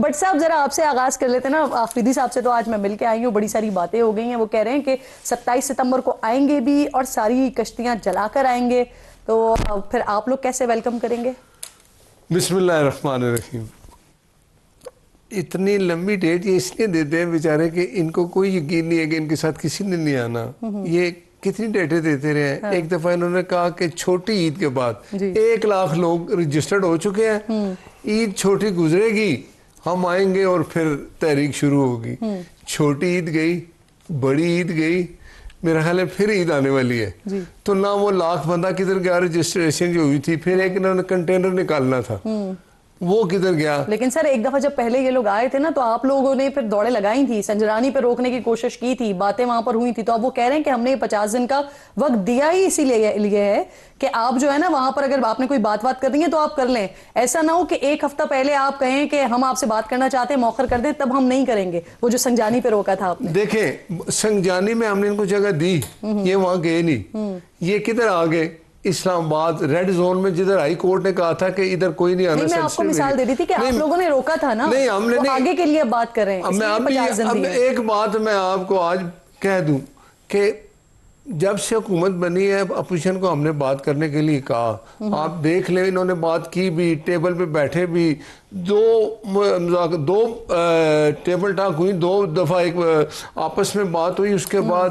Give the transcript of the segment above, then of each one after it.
But صاحب ذرا آپ سے آغاز کر لیتے نا. آفریدی صاحب سے تو آج میں مل کے آئی ہوں, بڑی ساری باتیں ہو گئی ہیں. وہ کہہ رہے ہیں کہ 27 ستمبر کو آئیں گے بھی اور ساری کشتیاں جلا کر آئیں گے, تو پھر آپ لوگ کیسے ویلکم کریں گے؟ بسم اللہ الرحمن الرحیم. اتنی لمبی ڈیٹ یہ اس لیے دیتے ہیں بیچارے کہ ان کو کوئی یقین نہیں ہے کہ ان کے ساتھ کسی نے نہیں آنا. یہ کتنی ڈیٹیں دیتے رہے ہیں. ایک دفعہ انہوں نے کہا کہ چھوٹی عید کے بعد 1 لاکھ لوگ رجسٹرڈ ہو چکے ہیں, عید چھوٹی گزرے گی ہم آئیں گے اور پھر تحریک شروع ہوگی. چھوٹی عید گئی, بڑی عید گئی, میرا خیال ہے پھر عید آنے والی ہے. تو نہ وہ 1 لاکھ بندہ کدھر گیا رجسٹریشن جو ہوئی تھی, پھر ایک انہوں نے کنٹینر نکالنا تھا وہ کدھر گیا. لیکن سر ایک دفعہ جب پہلے یہ لوگ آئے تھے نا تو آپ لوگوں نے پھر دوڑے لگائی تھی, سنجرانی پہ روکنے کی کوشش کی تھی, باتیں وہاں پر ہوئی تھی, تو اب وہ کہہ رہے ہیں کہ ہم نے 50 دن کا وقت دیا ہی اسی لیے ہے کہ آپ جو ہے نا وہاں پر اگر آپ نے کوئی بات کرنی ہے تو آپ کر لیں. ایسا نہ ہو کہ 1 ہفتہ پہلے آپ کہیں کہ ہم آپ سے بات کرنا چاہتے ہیں, موخر کر دیں, تب ہم نہیں کریں گے. وہ جو سنجانی پہ روکا تھا آپ نے. دیکھیں سنجانی میں ہم نے ان کو جگہ دی, یہ وہاں گئے نہیں. یہ کدھر آ گئے؟ اسلام آباد ریڈ زون میں, جدھر ہائی کورٹ نے کہا تھا کہ ادھر کوئی نہیں آنا. میں آپ کو مثال دے دی تھی کہ آپ لوگوں نے روکا تھا نا, نہیں ہم نے آگے کے لیے بات کر رہے ہیں. اب ایک بات میں آپ کو آج کہہ دوں کہ جب سے حکومت بنی ہے اپوزیشن کو ہم نے بات کرنے کے لیے کہا. آپ دیکھ لیں انہوں نے بات کی بھی, ٹیبل پہ بیٹھے بھی, 2 ٹیبل ٹاک ہوئی, 2 دفعہ ایک آپس میں بات ہوئی. اس کے بعد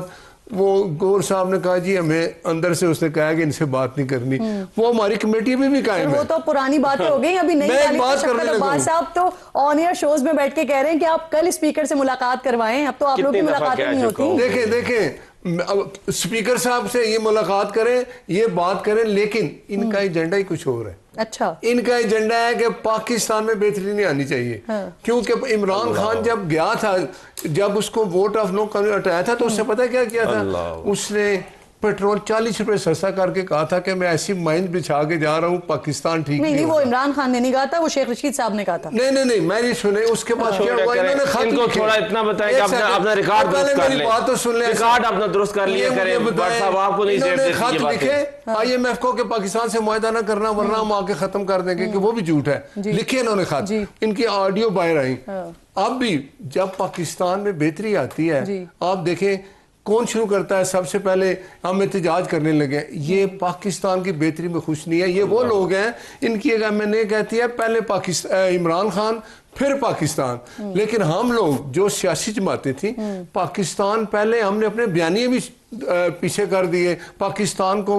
وہ گور صاحب نے کہا جی ہمیں اندر سے اس نے کہا کہ ان سے بات نہیں کرنی. وہ ہماری کمیٹی میں بھی قائم ہے. وہ تو پرانی باتیں ہو گئی, ابھی نہیں. بات کرنے عباس صاحب تو آن ایئر شوز میں بیٹھ کے کہہ رہے ہیں کہ آپ کل اسپیکر سے ملاقات کروائیں. اب تو آپ لوگ کی ملاقاتیں نہیں ہوتی. دیکھیں اسپیکر صاحب سے یہ ملاقات کریں, یہ بات کریں, لیکن ان کا ایجنڈا ہی کچھ اور ہے. اچھا, ان کا ایجنڈا ہے کہ پاکستان میں بہتری نہیں آنی چاہیے. کیونکہ عمران خان جب گیا تھا, جب اس کو ووٹ آف نو ہٹایا تھا, تو اس سے پتہ کیا کیا تھا؟ اس نے پیٹرول 40 روپے سستا کر کے کہا تھا کہ میں ایسی مائن بچھا کے جا رہا ہوں, پاکستان ٹھیک نہیں. وہ عمران خان نے نہیں کہا تھا, وہ شیخ رشید صاحب نے کہا تھا. نہیں میں نہیں سنے. اس کے بعد کیا ہوا, انہوں نے خط ان کو تھوڑا اتنا بتائیں کہ اپنا ریکارڈ درست کر لیں. بات تو سن لیں, ریکارڈ اپنا درست کر لیا کریں. بٹ صاحب آپ کو نہیں انہوں نے خط لکھے IMF کو کہ پاکستان سے معاہدہ نہ کرنا ورنہ ہم آ کے ختم کر دیں گے, کہ وہ بھی جھوٹ ہے. لکھے انہوں نے خط, ان کی آڈیو باہر آئی. اب بھی جب پاکستان میں بہتری آتی ہے, آپ دیکھیں کون شروع کرتا ہے؟ سب سے پہلے ہم احتجاج کرنے لگے. یہ پاکستان کی بہتری میں خوش نہیں ہے. یہ وہ لوگ ہیں, ان کی MNA کہتی ہے پہلے عمران خان پھر پاکستان. لیکن ہم لوگ جو سیاسی جماعتیں تھیں, پاکستان پہلے ہم نے اپنے بیانیے بھی پیچھے کر دیے, پاکستان کو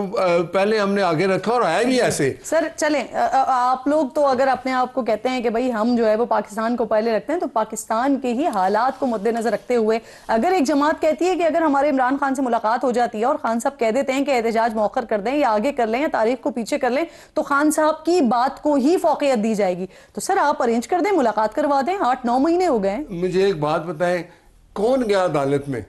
پہلے ہم نے آگے رکھا, اور آیا بھی ایسے. سر چلیں, آپ لوگ تو اگر اپنے آپ کو کہتے ہیں کہ بھئی ہم جو ہے وہ پاکستان کو پہلے رکھتے ہیں, تو پاکستان کے ہی حالات کو مد نظر رکھتے ہوئے اگر ایک جماعت کہتی ہے کہ اگر ہمارے عمران خان سے ملاقات ہو جاتی ہے اور خان صاحب کہہ دیتے ہیں کہ احتجاج مؤخر کر دیں یا آگے کر لیں یا تاریخ کو پیچھے کر لیں, تو خان صاحب کی بات کو ہی فوقیت دی جائے گی, تو سر آپ ارینج کر دیں, ملاقات کروا دیں. 8-9 مہینے ہو گئے. مجھے ایک بات بتائیں, کون گیا عدالت میں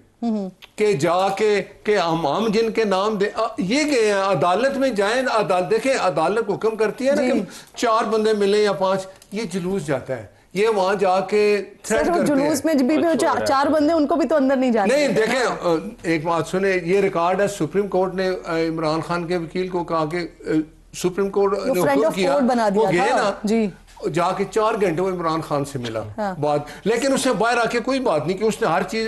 کہ جا کے کہ ہم جن کے نام دے یہ گئے ہیں عدالت میں جائیں؟ عدالت دیکھیں, عدالت حکم کرتی ہے نا کہ 4 بندے ملیں یا 5, یہ جلوس جاتا ہے. یہ وہاں جا کے تھریٹ کرتے ہیں. جلوس میں بھی 4 بندے, ان کو بھی تو اندر نہیں جاتے. نہیں دیکھیں ایک بات سنیں, یہ ریکارڈ ہے, سپریم کورٹ نے عمران خان کے وکیل کو کہا کہ سپریم کورٹ نے حکم کیا, وہ گئے نا جا کے 4 گھنٹے وہ عمران خان سے ملا بات, لیکن اس سے باہر آ کے کوئی بات نہیں کہ اس نے ہر چیز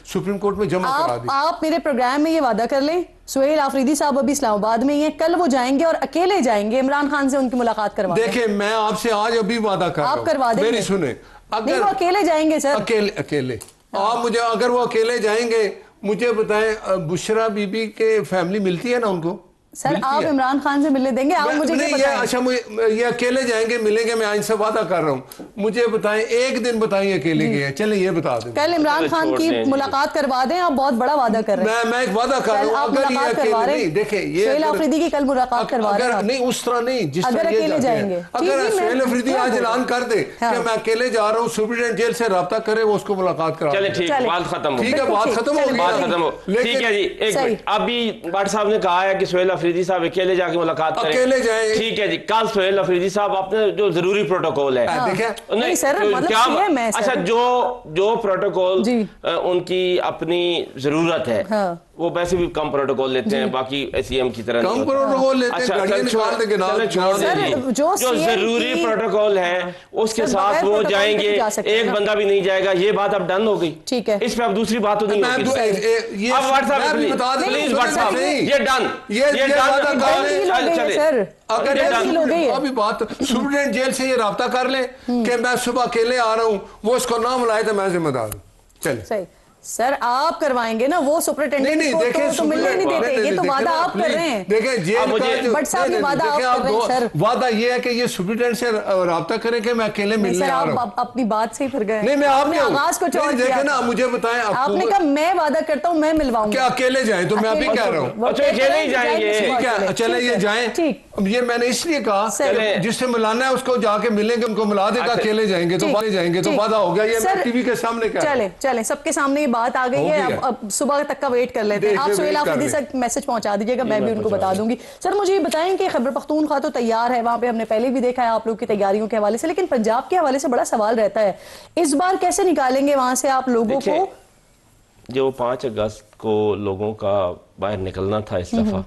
سپریم کورٹ میں جمع کرا دی. آپ میرے پروگرام میں یہ وعدہ کر لیں, سہیل آفریدی صاحب ابھی اسلام آباد میں ہی ہیں, کل وہ جائیں گے اور اکیلے جائیں گے عمران خان سے ان کی ملاقات کروا دیں. دیکھیں میں آپ سے آج ابھی وعدہ کر رہا ہوں, آپ کروا دیں. میری سنیں, اگر وہ اکیلے جائیں گے سر, اکیلے آپ مجھے, اگر وہ اکیلے جائیں گے مجھے بتائیں بشرا بی بی کے فیملی ملتی ہے نا ان کو؟ سر آپ عمران خان سے ملنے دیں گے؟ آپ مجھے یہ بتائیں. اچھا یہ اکیلے جائیں گے, ملیں گے, میں ان سے وعدہ کر رہا ہوں. مجھے بتائیں ایک دن بتائیں اکیلے گئے ہیں, چلیں یہ بتا دیں. کل عمران خان کی ملاقات کروا دیں, آپ بہت بڑا وعدہ کر رہے ہیں. میں ایک وعدہ کر رہا ہوں, آپ ملاقات کروا رہے ہیں, دیکھیں یہ سہیل آفریدی کی کل ملاقات کروا رہے ہیں. نہیں اس طرح نہیں, جس طرح اکیلے جائیں گے. اگر سہیل آفریدی آج اعلان کر دے کہ میں اکیلے جا رہا ہوں, سپرنٹینڈنٹ جیل سے رابطہ کرے, وہ اس کو ملاقات کرا. چلیں ٹھیک, بات ختم ہو. ٹھیک ہے, بات ختم ہو گئی. ٹھیک ہے جی, ایک منٹ. ابھی بٹ صاحب نے کہا ہے کہ سہیل آفریدی صاحب اکیلے جا کے ملاقات کریں, اکیلے جائیں. ٹھیک ہے جی, کل سہیل آفریدی صاحب آپ نے جو ضروری پروٹوکول ہے, نہیں سر اچھا جو پروٹوکول ان کی اپنی ضرورت ہے وہ ویسے بھی کم پروٹوکول لیتے ہیں, باقی SEM کی طرح کم پروٹوکول لیتے ہیں, گاڑیاں نکال دیں گے. جو ضروری پروٹوکول ہے اس کے ساتھ وہ جائیں گے, ایک بندہ بھی نہیں جائے گا. یہ بات اب ڈن ہو گئی, ٹھیک ہے, اس پہ اب دوسری بات تو نہیں ہوگی. اب what's app please what's app یہ ڈن, یہ ڈن. ابھی بات سپرنٹینڈنٹ جیل سے یہ رابطہ کر لیں کہ میں صبح اکیلے آ رہا ہوں, وہ اس کو نہ ملائے تو میں ذمہ دار ہوں. چلیں صحیح سر, آپ کروائیں گے نا, وہ سپرنٹینڈنٹ کو تو ملنے نہیں دیتے, یہ تو وعدہ آپ کر رہے ہیں. دیکھیں جیل کا بٹ صاحب یہ وعدہ آپ کر رہے ہیں سر, وعدہ یہ ہے کہ یہ سپرنٹینڈنٹ سے رابطہ کریں کہ میں اکیلے ملنے آ رہا ہوں. آپ اپنی بات سے ہی پھر گئے. نہیں میں آپ نے آغاز کو چھوڑ دیا. دیکھیں نا مجھے بتائیں, آپ نے کہا میں وعدہ کرتا ہوں میں ملواؤں گا. کیا اکیلے جائیں؟ تو میں ابھی کہہ رہا ہوں اکیلے ہی جائیں گے. ٹھیک ہے چلیں یہ جائیں. یہ میں نے اس لیے کہا جس سے ملانا ہے اس کو جا کے ملیں گے, ان کو ملا دے گا. اکیلے جائیں گے تو وعدہ ہو گیا. یہ میں ٹی وی کے سامنے کہہ رہا ہوں. چلیں سب کے سامنے یہ بات آ گئی ہے, اب صبح تک کا ویٹ کر لیتے ہیں. آپ سہیل آفریدی سے میسج پہنچا دیجیے گا, میں بھی ان کو بتا دوں گی. سر مجھے یہ بتائیں کہ خیبر پختونخوا تو تیار ہے, وہاں پہ ہم نے پہلے بھی دیکھا ہے آپ لوگ کی تیاریوں کے حوالے سے, لیکن پنجاب کے حوالے سے بڑا سوال رہتا ہے, اس بار کیسے نکالیں گے وہاں سے آپ لوگوں کو؟ جو 5 اگست کو لوگوں کا باہر نکلنا تھا اس دفعہ,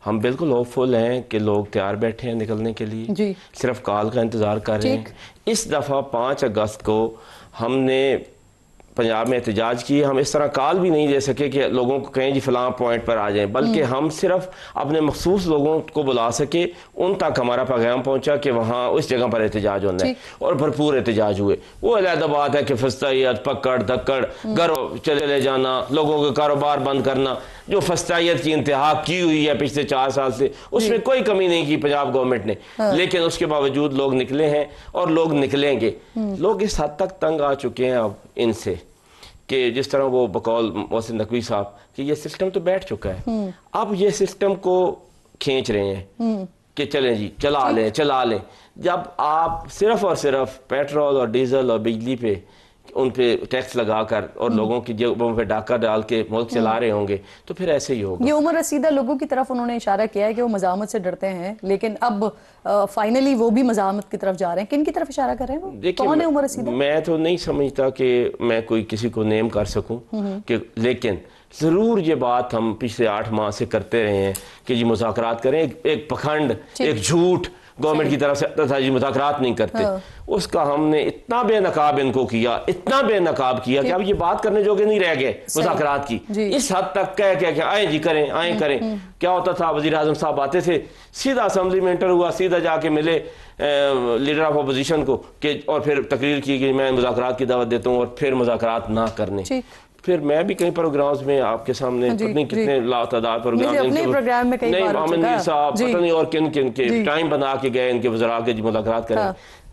ہم بالکل ہوپ فل ہیں کہ لوگ تیار بیٹھے ہیں نکلنے کے لیے, صرف کال کا انتظار کر رہے ہیں. اس دفعہ 5 اگست کو ہم نے پنجاب میں احتجاج کی. ہم اس طرح کال بھی نہیں دے سکے کہ لوگوں کو کہیں جی فلاں پوائنٹ پر آ جائیں, بلکہ ہم صرف اپنے مخصوص لوگوں کو بلا سکے, ان تک ہمارا پیغام پہنچا کہ وہاں اس جگہ پر احتجاج ہونا ہے, اور بھرپور احتجاج ہوئے. وہ علیحدہ بات ہے کہ فسطائیت, پکڑ دھکڑ, گھر چلے جانا, لوگوں کے کاروبار بند کرنا, جو فسطائیت کی انتہا کی ہوئی ہے پچھلے 4 سال سے, اس میں کوئی کمی نہیں کی پنجاب گورنمنٹ نے, لیکن اس کے باوجود لوگ نکلے ہیں اور لوگ نکلیں گے. لوگ اس حد تک تنگ آ چکے ہیں اب ان سے کہ جس طرح وہ بقول محسن نقوی صاحب کہ یہ سسٹم تو بیٹھ چکا ہے, اب یہ سسٹم کو کھینچ رہے ہیں کہ چلیں جی چلا لیں. جب آپ صرف اور صرف پیٹرول اور ڈیزل اور بجلی پہ ان پہ ٹیکس لگا کر اور لوگوں کی جیبوں پہ ڈاکہ ڈال کے ملک چلا رہے ہوں گے تو پھر ایسے ہی ہوگا. یہ عمر رسیدہ لوگوں کی طرف انہوں نے اشارہ کیا ہے کہ وہ مزاحمت سے ڈرتے ہیں, لیکن اب فائنلی وہ بھی مزاحمت کی طرف جا رہے ہیں. کن کی طرف اشارہ کر رہے ہیں وہ؟ کون ہے عمر رسیدہ؟ میں تو نہیں سمجھتا کہ میں کوئی کسی کو نیم کر سکوں, لیکن ضرور یہ بات ہم پچھلے 8 ماہ سے کرتے رہے ہیں کہ جی مذاکرات کریں. ایک پکھنڈ, ایک جھوٹ گورنمنٹ کی طرف سے آتا تھا جی مذاکرات نہیں کرتے, اس کا ہم نے اتنا بے نقاب ان کو کیا, اتنا بے نقاب کیا کہ اب یہ بات کرنے جوگے نہیں رہ گئے مذاکرات کی. اس حد تک کہہ کہ آئیں جی کریں. کیا ہوتا تھا, وزیر اعظم صاحب آتے تھے, سیدھا اسمبلی میں انٹر ہوا, سیدھا جا کے ملے لیڈر آف اپوزیشن کو کہ اور پھر تقریر کی کہ میں مذاکرات کی دعوت دیتا ہوں, اور پھر مذاکرات نہ کرنے. پھر میں بھی کئی پروگرامز میں آپ کے سامنے پتہ کتنے لاتعداد پروگرام نہیں محمد میر صاحب پتہ نہیں اور کن کے ٹائم بنا کے گئے ان کے وزراء کے ملاقات کریں.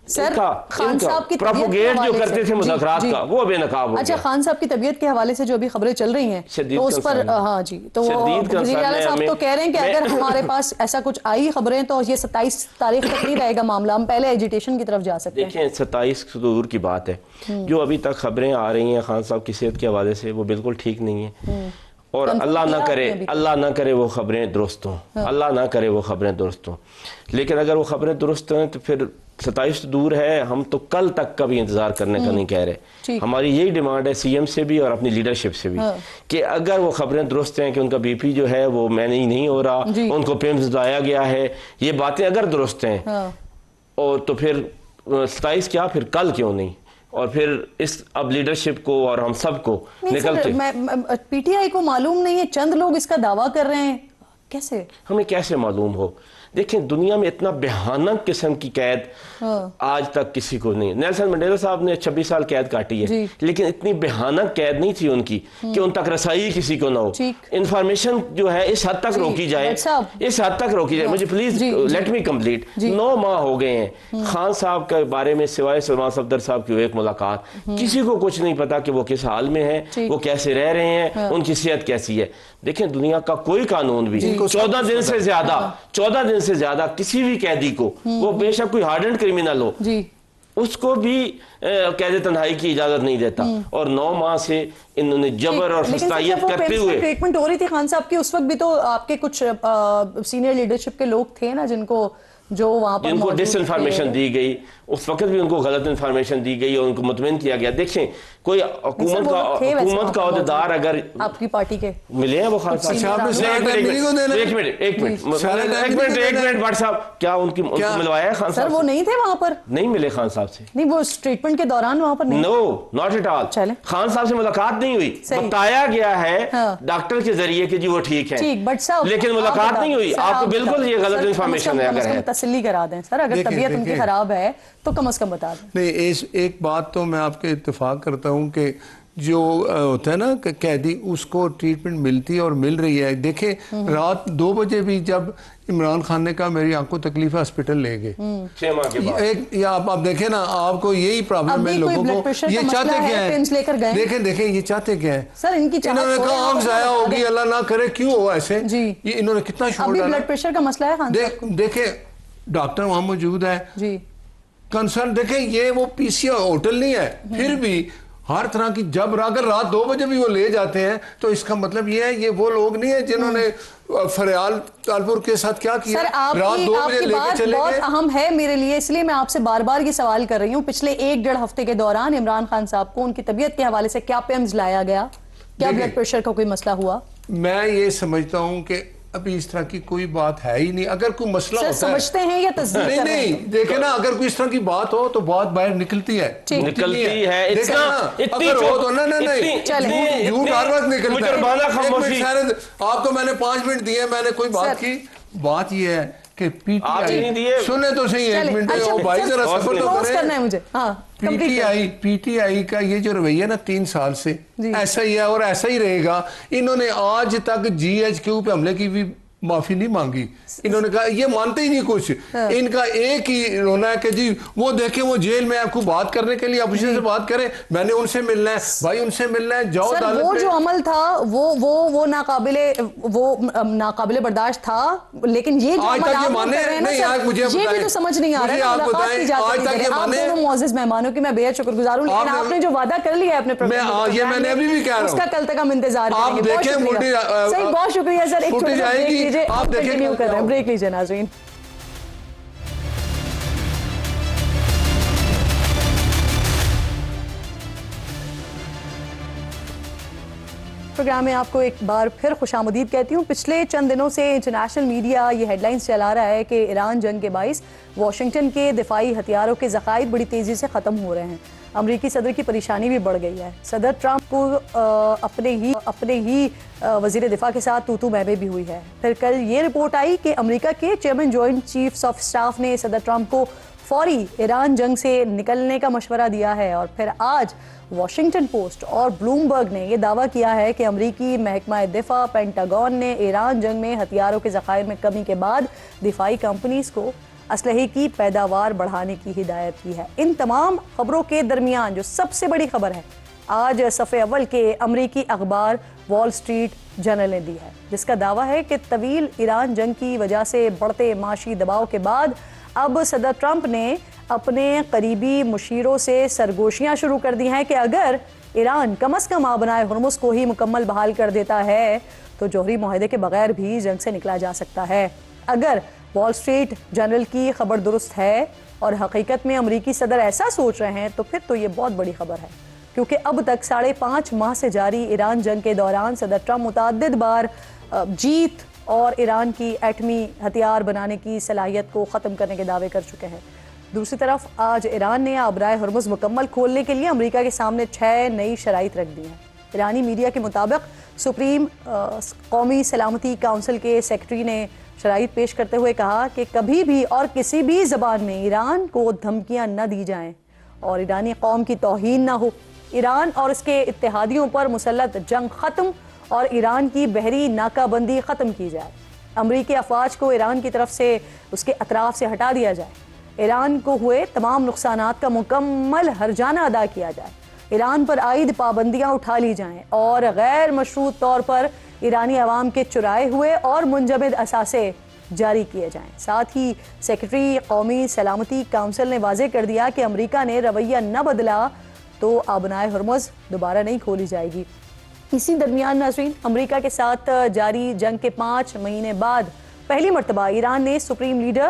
سر خان صاحب کی پروپوگیٹ جو کرتے تھے مذاکرات کا وہ بے نقاب ہو گیا. اچھا خان صاحب کی طبیعت کے حوالے سے جو ابھی خبریں چل رہی ہیں تو اس پر ہاں جی, تو وزیر اعلیٰ صاحب تو کہہ رہے ہیں کہ اگر ہمارے پاس ایسا کچھ آئی خبریں تو یہ 27 تاریخ تک نہیں رہے گا معاملہ, ہم پہلے ایجیٹیشن کی طرف جا سکتے ہیں. دیکھیں 27 سے دور کی بات ہے, جو ابھی تک خبریں آ رہی ہیں خان صاحب کی صحت کے حوالے سے وہ بالکل ٹھیک نہیں ہیں, اور اللہ نہ کرے وہ خبریں درست ہوں, اللہ نہ کرے وہ خبریں درست ہوں. لیکن اگر وہ خبریں درست ہیں تو پھر 27 دور ہے, ہم تو کل تک کا بھی انتظار کرنے کا نہیں کہہ رہے. ہماری یہی ڈیمانڈ ہے سی ایم سے بھی اور اپنی لیڈرشپ سے بھی کہ اگر وہ خبریں درست ہیں کہ ان کا بی پی جو ہے وہ مینیج نہیں ہو رہا, ان کو پیمز لایا گیا ہے, یہ باتیں اگر درست ہیں اور تو پھر 27 کیا پھر کل کیوں نہیں, اور پھر اس اب لیڈرشپ کو اور ہم سب کو نکلتے. پی ٹی آئی کو معلوم نہیں ہے, چند لوگ اس کا دعویٰ کر رہے ہیں, کیسے ہمیں کیسے معلوم ہو؟ دیکھیں دنیا میں اتنا بھیانک قسم کی قید آج تک کسی کو نہیں. نیلسن منڈیلا صاحب نے 26 سال قید کاٹی ہے, لیکن اتنی بھیانک قید نہیں تھی ان کی کہ ان تک رسائی کسی کو نہ ہو. انفارمیشن جو ہے اس حد تک روکی جائے, اس حد تک روکی جائے. مجھے پلیز لیٹ می کمپلیٹ. 9 ماہ ہو گئے ہیں خان صاحب کے بارے میں سوائے سلمان صفدر صاحب کی ایک ملاقات, کسی کو کچھ نہیں پتا کہ وہ کس حال میں ہیں, وہ کیسے رہ رہے ہیں, ان کی صحت کیسی ہے. دیکھیں دنیا کا کوئی قانون بھی 14 دن سے زیادہ کسی بھی قیدی کو, وہ بے شک کوئی ہارڈنڈ کرمینل ہو, اس کو بھی قید تنہائی کی اجازت نہیں دیتا. اور 9 ماہ سے انہوں نے جبر اور فسطائیت کرتے ہوئے ٹریٹمنٹ ہو رہی تھی خان صاحب کی, اس وقت بھی تو آپ کے کچھ سینئر لیڈرشپ کے لوگ تھے نا جن کو جو وہاں پر جن کو موجود ڈس انفارمیشن تھے. دی گئی, اس وقت بھی ان کو غلط انفارمیشن دی گئی اور ان کو مطمئن کیا گیا. دیکھیں کوئی حکومت کا عہدیدار اگر آپ کی پارٹی کے ملے ہیں وہ خان صاحب, ایک منٹ بٹ صاحب, کیا ان کی ملوایا ہے خان سر صاحب وہ نہیں تھے وہاں پر, نہیں ملے خان صاحب سے, نہیں وہ ٹریٹمنٹ کے دوران وہاں پر نہیں. نو ناٹ ایٹ آل. چلیں. خان صاحب سے ملاقات نہیں ہوئی, بتایا گیا ہے ڈاکٹر کے ذریعے کہ جی وہ ٹھیک ہے, لیکن ملاقات نہیں ہوئی. آپ کو بالکل یہ غلط انفارمیشن ہے. اگر تسلی کرا دیں سر, اگر طبیعت ان کی خراب ہے تو کم از کم بتا دیں. نہیں, ایک بات تو میں آپ کے اتفاق کرتا ہوں کہ جو ہوتا ہے نا کہ قیدی, اس کو ٹریٹمنٹ ملتی ہے اور مل رہی ہے. دیکھیں رات 2 بجے بھی جب عمران خان نے کہا میری آنکھ کو تکلیف ہے ہاسپٹل لے گئے, 6 ماہ کے بعد, یا آپ دیکھیں نا, آپ کو یہی پرابلم ہے لوگوں کو, یہ چاہتے کیا ہے, دیکھیں یہ چاہتے کیا ہے سر, ان کی انہوں نے کہا آنکھ ضائع ہوگی, اللہ نہ کرے, کیوں ہوا ایسے, یہ انہوں نے کتنا شور ڈالا. بلڈ پریشر کا مسئلہ ہے خان صاحب کو. دیکھیں ڈاکٹر وہاں موجود ہے, جی کنسرن دیکھیں, یہ وہ پی سی ہوٹل نہیں ہے, پھر بھی ہر طرح کی, جب اگر رات 2 بجے بھی وہ لے جاتے ہیں تو اس کا مطلب یہ ہے یہ وہ لوگ نہیں ہیں جنہوں نے فریال تالپور کے ساتھ کیا کیا. سر آپ کی بات بہت اہم ہے میرے لیے, اس لیے میں آپ سے بار بار یہ سوال کر رہی ہوں. پچھلے 1-1.5 ہفتے کے دوران عمران خان صاحب کو ان کی طبیعت کے حوالے سے کیا پیمز لایا گیا, کیا بلڈ پریشر کا کوئی مسئلہ ہوا؟ میں یہ سمجھتا ہوں کہ ابھی اس طرح کی کوئی بات ہے ہی نہیں. اگر کوئی مسئلہ ہوتا ہے, سمجھتے ہیں یا تصدیق کر رہے ہیں؟ نہیں دیکھیں نا, اگر کوئی اس طرح کی بات ہو تو بات باہر نکلتی ہے, نکلتی ہے. اگر ہو تو نہیں, جھوٹ ہر وقت نکلتا ہے. آپ کو میں نے 5 منٹ دیے, میں نے کوئی بات کی. بات یہ ہے کہ پی ٹی آئی, سنیں تو صحیح 1 منٹ, بھائی ذرا صبر تو کریں. پی ٹی آئی کا یہ جو رویہ نا 3 سال سے ایسا ہی ہے اور ایسا ہی رہے گا. انہوں نے آج تک جی ایچ کیو پہ حملے کی بھی معافی نہیں مانگی. انہوں نے کہا یہ مانتے ہی نہیں کچھ, ان کا ایک ہی رونا ہے کہ جی وہ دیکھیں وہ جیل میں آپ کو بات کرنے کے لیے اپوزیشن سے بات کریں, میں نے ان سے ملنا ہے, بھائی ان سے ملنا ہے, جاؤ عدالت وہ جو عمل تھا وہ ناقابل برداشت تھا, لیکن یہ جو عمل آپ کر رہے ہیں نا سر, یہ بھی تو سمجھ نہیں آ رہا ہے. ملاقات کی اجازت نہیں دے رہے. آپ دونوں معزز مہمانوں کی میں بے حد شکر گزار ہوں, لیکن آپ نے جو وعدہ کر لیا ہے اپنے پروگرام یہ میں نے ابھی بھی کہہ رہا ہوں, اس کا کل تک ہم انتظار کریں گے. بہت شکریہ سر. ایک چھوٹا سا بریک لیجیے, آپ کنٹینیو کر رہے ہیں, بریک لیجیے ناظرین. پروگرام میں آپ کو ایک بار پھر خوش آمدید کہتی ہوں. پچھلے چند دنوں سے انٹرنیشنل میڈیا یہ ہیڈ لائنز چلا رہا ہے کہ ایران جنگ کے باعث واشنگٹن کے دفاعی ہتھیاروں کے ذخائر بڑی تیزی سے ختم ہو رہے ہیں. امریکی صدر کی پریشانی بھی بڑھ گئی ہے. صدر ٹرمپ کو اپنے ہی وزیر دفاع کے ساتھ تو میں بھی ہوئی ہے. پھر کل یہ رپورٹ آئی کہ امریکہ کے chairman joint chiefs of staff نے صدر ٹرمپ کو فوری ایران جنگ سے نکلنے کا مشورہ دیا ہے. اور پھر آج واشنگٹن پوسٹ اور بلومبرگ نے یہ دعویٰ کیا ہے کہ امریکی محکمہ دفاع پینٹاگون نے ایران جنگ میں ہتھیاروں کے ذخائر میں کمی کے بعد دفاعی کمپنیز کو اسلحے کی پیداوار بڑھانے کی ہدایت کی ہے. ان تمام خبروں کے درمیان جو سب سے بڑی خبر ہے آج صفحے اول کے امریکی اخبار وال اسٹریٹ جرنل نے دی ہے, جس کا دعویٰ ہے کہ طویل ایران جنگ کی وجہ سے بڑھتے معاشی دباؤ کے بعد اب صدر ٹرمپ نے اپنے قریبی مشیروں سے سرگوشیاں شروع کر دی ہیں کہ اگر ایران کم از کم آبنائے ہرمز کو ہی مکمل بحال کر دیتا ہے تو جوہری معاہدے کے بغیر بھی جنگ سے نکلا جا سکتا ہے. اگر وال اسٹریٹ جرنل کی خبر درست ہے اور حقیقت میں امریکی صدر ایسا سوچ رہے ہیں تو پھر تو یہ بہت بڑی خبر ہے, کیونکہ اب تک 5.5 ماہ سے جاری ایران جنگ کے دوران صدر ٹرمپ متعدد بار جیت اور ایران کی ایٹمی ہتھیار بنانے کی صلاحیت کو ختم کرنے کے دعوے کر چکے ہیں. دوسری طرف آج ایران نے آبرائے ہرمز مکمل کھولنے کے لیے امریکہ کے سامنے 6 نئی شرائط رکھ دی ہیں. ایرانی میڈیا کے مطابق سپریم قومی سلامتی کونسل کے سیکرٹری نے شرائط پیش کرتے ہوئے کہا کہ کبھی بھی اور کسی بھی زبان میں ایران کو دھمکیاں نہ دی جائیں اور ایرانی قوم کی توہین نہ ہو. ایران اور اس کے اتحادیوں پر مسلط جنگ ختم اور ایران کی بحری ناکہ بندی ختم کی جائے. امریکی افواج کو ایران کی طرف سے اس کے اطراف سے ہٹا دیا جائے. ایران کو ہوئے تمام نقصانات کا مکمل ہرجانہ ادا کیا جائے. ایران پر عائد پابندیاں اٹھا لی جائیں اور غیر مشروط طور پر ایرانی عوام کے چرائے ہوئے اور منجمد اثاثے جاری کیے جائیں. ساتھ ہی سیکرٹری قومی سلامتی کونسل نے واضح کر دیا کہ امریکہ نے رویہ نہ بدلا تو آبنائے ہرمز دوبارہ نہیں کھولی جائے گی. اسی درمیان ناظرین, امریکہ کے ساتھ جاری جنگ کے 5 مہینے بعد پہلی مرتبہ ایران نے سپریم لیڈر